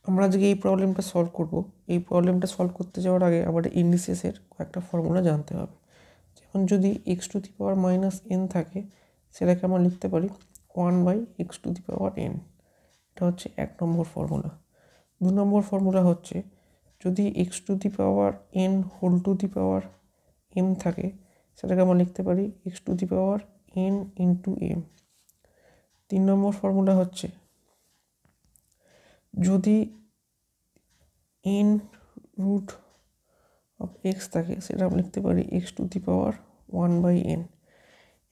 আমরা আজকে এই প্রবলেমটা সলভ করব। এই প্রবলেমটা সলভ করতে যাওয়ার আগে আমাদের ইন্ডিসেসের কয়েকটা ফর্মুলা জানতে হবে। যেমন যদি x⁻n থাকে, সেটাকে আমরা লিখতে পারি 1/x⁴n। এটা হচ্ছে 1 নম্বর ফর্মুলা। 2 নম্বর ফর্মুলা হচ্ছে যদি x⁻n থাকে, সেটাকে আমরা লিখতে পারি x⁻n × m। 3 নম্বর ফর্মুলা হচ্ছে যদি n√x থাকে, সেটা আমরা লিখতে পারি x⁻1/n।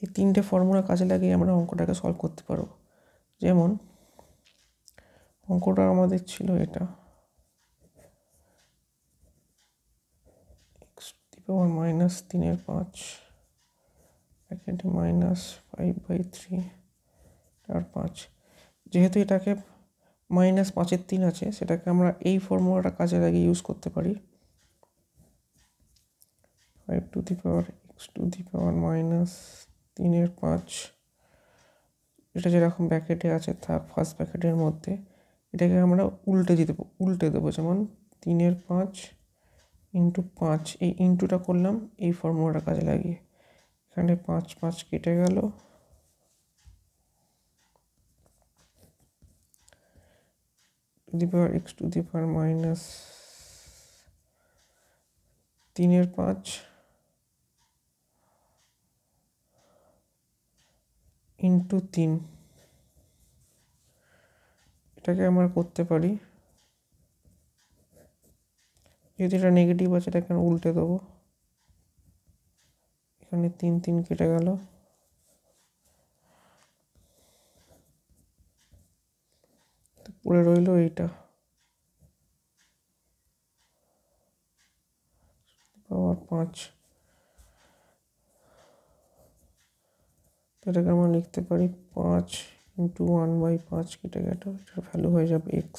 এই 3টে ফর্মুলা কাজে লাগিয়ে আমরা অঙ্কটাকে সলভ করতে পারবো। যেমন অঙ্কটা আমাদের ছিল এটা, x⁻³ ব্র্যাকেটে -5/3 আর 5। যেহেতু এটাকে -5/3 আছে, সেটাকে আমরা এই ফর্মুলাটা কাজে লাগিয়ে ইউজ করতে পারি। 5⁻x⁻³ এটা যেরকম ব্র্যাকেটে আছে থাক ফার্স্ট ব্র্যাকেটের মধ্যে, এটাকে আমরা উল্টে দেবো। যেমন 3/5 × 5, এই ইন্টুটা করলাম এই ফর্মুলাটা কাজে লাগিয়ে। এখানে 5 5 কেটে গেল, x⁻³ -3/5 × 3, এটাকে আমরা করতে পারি। যদি এটা নেগেটিভ আছে, এটাকে উল্টে দেবো। এখানে 3 3 কেটে গেল, পড়ে রইল এইটা পাওয়ার 5। এটাকে আমরা লিখতে পারি 5 × 1/5 কেটে গেল, এটার ভ্যালু হয়ে যাবে x।